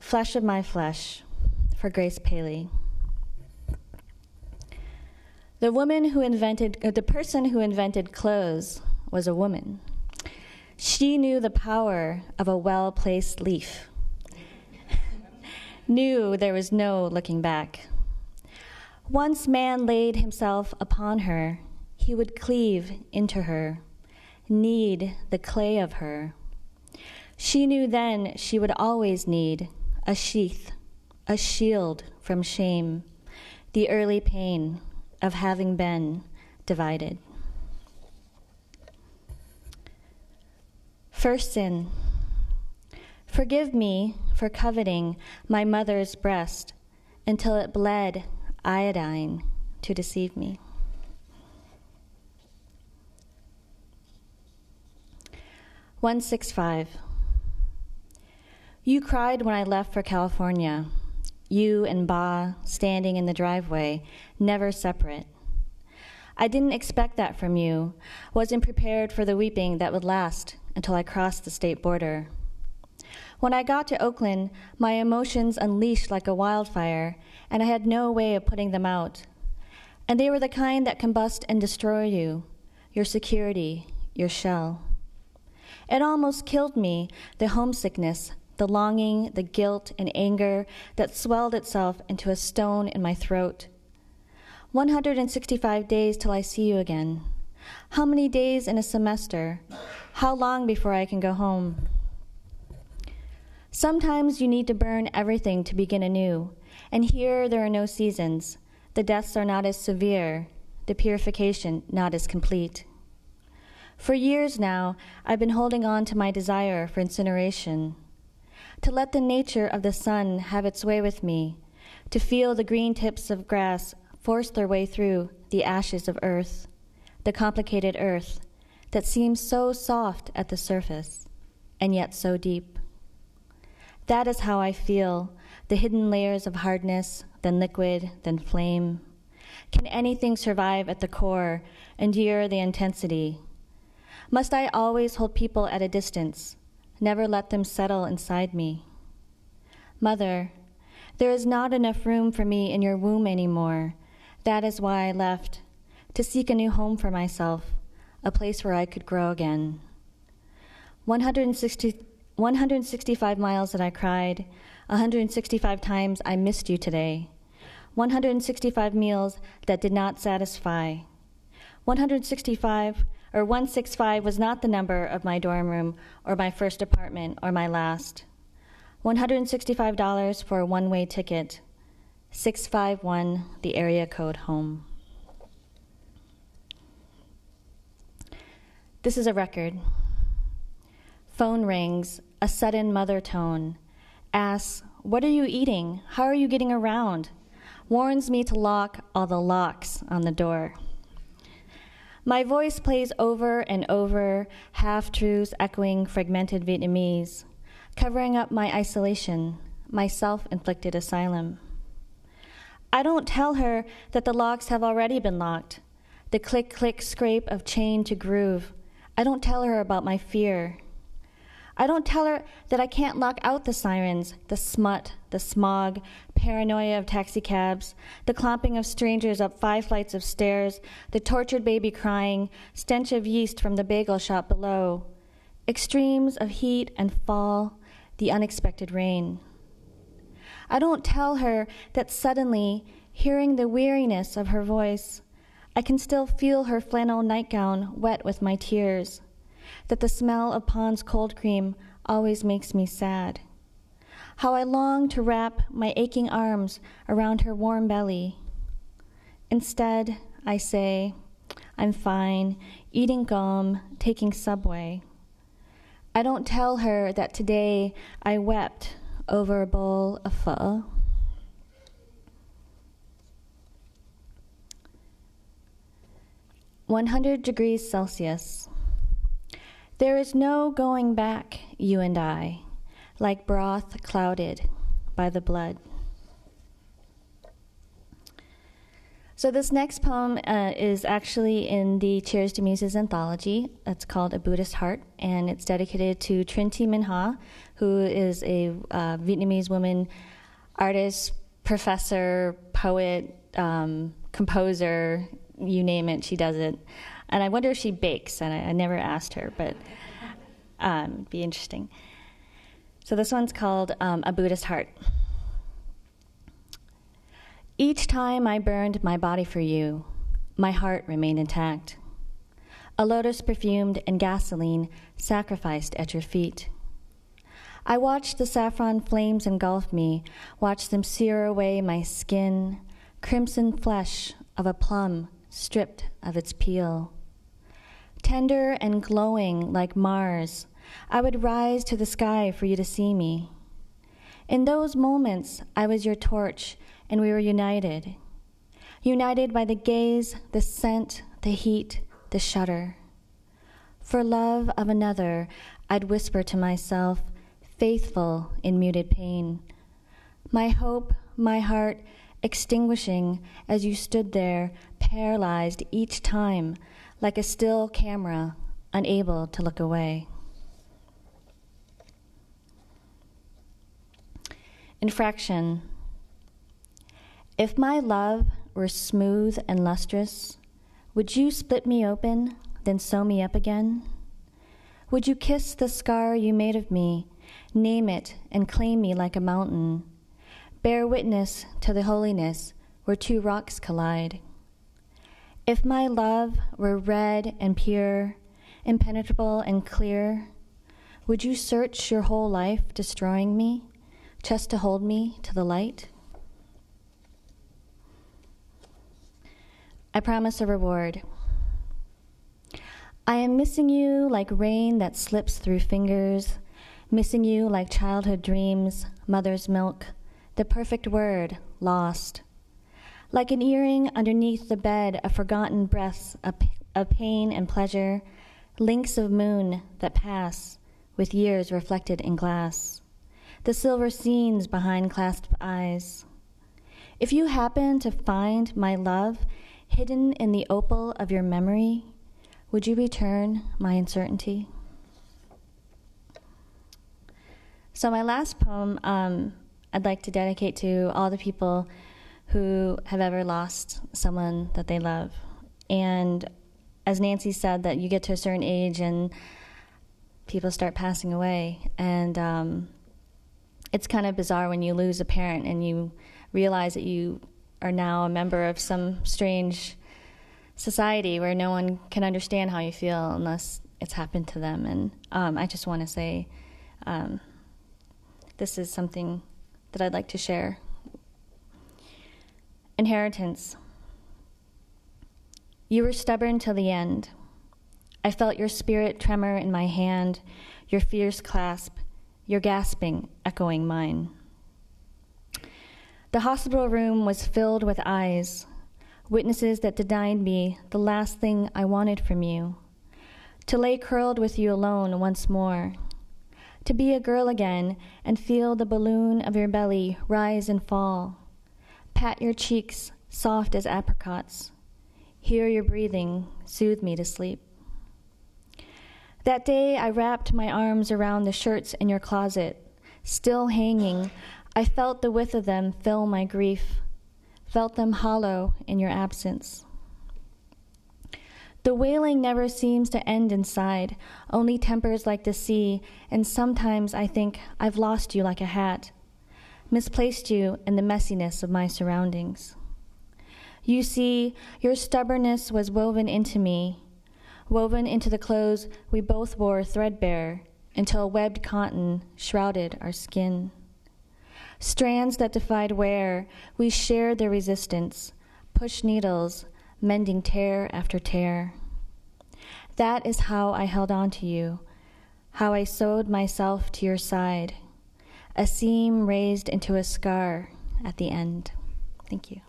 Flesh of my flesh, for Grace Paley. The person who invented clothes was a woman. She knew the power of a well-placed leaf, knew there was no looking back. Once man laid himself upon her, he would cleave into her, knead the clay of her. She knew then she would always need a sheath, a shield from shame, the early pain of having been divided. First sin. Forgive me for coveting my mother's breast until it bled iodine to deceive me. $165. You cried when I left for California. You and Ba standing in the driveway, never separate. I didn't expect that from you, wasn't prepared for the weeping that would last until I crossed the state border. When I got to Oakland, my emotions unleashed like a wildfire, and I had no way of putting them out. And they were the kind that combust and destroy you, your security, your shell. It almost killed me, the homesickness, the longing, the guilt and anger that swelled itself into a stone in my throat. 165 days till I see you again. How many days in a semester? How long before I can go home? Sometimes you need to burn everything to begin anew, and here there are no seasons. The deaths are not as severe, the purification not as complete. For years now, I've been holding on to my desire for incineration, to let the nature of the sun have its way with me, to feel the green tips of grass force their way through the ashes of earth, the complicated earth that seems so soft at the surface and yet so deep. That is how I feel, the hidden layers of hardness, then liquid, then flame. Can anything survive at the core, endure the intensity? Must I always hold people at a distance, never let them settle inside me? Mother, there is not enough room for me in your womb anymore. That is why I left, to seek a new home for myself, a place where I could grow again. 165 miles that I cried, 165 times I missed you today, 165 meals that did not satisfy. 165 was not the number of my dorm room or my first apartment or my last. $165 for a one-way ticket, 651, the area code home. This is a record. Phone rings, a sudden mother tone. Asks, what are you eating? How are you getting around? Warns me to lock all the locks on the door. My voice plays over and over, half-truths echoing fragmented Vietnamese, covering up my isolation, my self-inflicted asylum. I don't tell her that the locks have already been locked, the click-click scrape of chain to groove. I don't tell her about my fear. I don't tell her that I can't lock out the sirens, the smut, the smog, paranoia of taxicabs, the clomping of strangers up 5 flights of stairs, the tortured baby crying, stench of yeast from the bagel shop below, extremes of heat and fall, the unexpected rain. I don't tell her that suddenly, hearing the weariness of her voice, I can still feel her flannel nightgown wet with my tears, that the smell of Pond's cold cream always makes me sad. How I long to wrap my aching arms around her warm belly. Instead, I say, I'm fine, eating gum, taking Subway. I don't tell her that today I wept over a bowl of pho. $100°C. There is no going back, you and I, like broth clouded by the blood. So this next poem is actually in the Cheers To Muses anthology. It's called A Buddhist Heart, and it's dedicated to Trinh T. Minh Ha, who is a Vietnamese woman, artist, professor, poet, composer, you name it, she does it. And I wonder if she bakes, and I never asked her, but it'd be interesting. So this one's called A Buddhist Heart. Each time I burned my body for you, my heart remained intact. A lotus perfumed in gasoline sacrificed at your feet. I watched the saffron flames engulf me, watched them sear away my skin, crimson flesh of a plum stripped of its peel. Tender and glowing like Mars, I would rise to the sky for you to see me. In those moments, I was your torch, and we were united. United by the gaze, the scent, the heat, the shudder. For love of another, I'd whisper to myself, faithful in muted pain. My hope, my heart, extinguishing as you stood there, paralyzed each time, like a still camera, unable to look away. Infraction. If my love were smooth and lustrous, would you split me open, then sew me up again? Would you kiss the scar you made of me, name it and claim me like a mountain, bear witness to the holiness where two rocks collide? If my love were red and pure, impenetrable and clear, would you search your whole life destroying me, just to hold me to the light? I promise a reward. I am missing you like rain that slips through fingers, missing you like childhood dreams, mother's milk, the perfect word, lost. Like an earring underneath the bed of forgotten breaths of pain and pleasure, links of moon that pass with years reflected in glass, the silver scenes behind clasped eyes. If you happen to find my love hidden in the opal of your memory, would you return my uncertainty? So my last poem I'd like to dedicate to all the people who have ever lost someone that they love. And as Nancy said, that you get to a certain age and people start passing away. And it's kind of bizarre when you lose a parent and you realize that you are now a member of some strange society where no one can understand how you feel unless it's happened to them. And I just want to say this is something that I'd like to share. Inheritance. You were stubborn till the end. I felt your spirit tremor in my hand, your fierce clasp, your gasping echoing mine. The hospital room was filled with eyes, witnesses that denied me the last thing I wanted from you, to lay curled with you alone once more, to be a girl again and feel the balloon of your belly rise and fall, pat your cheeks soft as apricots, hear your breathing soothe me to sleep. That day I wrapped my arms around the shirts in your closet, still hanging. I felt the width of them fill my grief, felt them hollow in your absence. The wailing never seems to end inside, only tempers like the sea, and sometimes I think I've lost you like a hat, misplaced you in the messiness of my surroundings. You see, your stubbornness was woven into me, woven into the clothes we both wore threadbare until webbed cotton shrouded our skin. Strands that defied wear, we shared their resistance, pushed needles, mending tear after tear. That is how I held on to you, how I sewed myself to your side, a seam raised into a scar at the end. Thank you.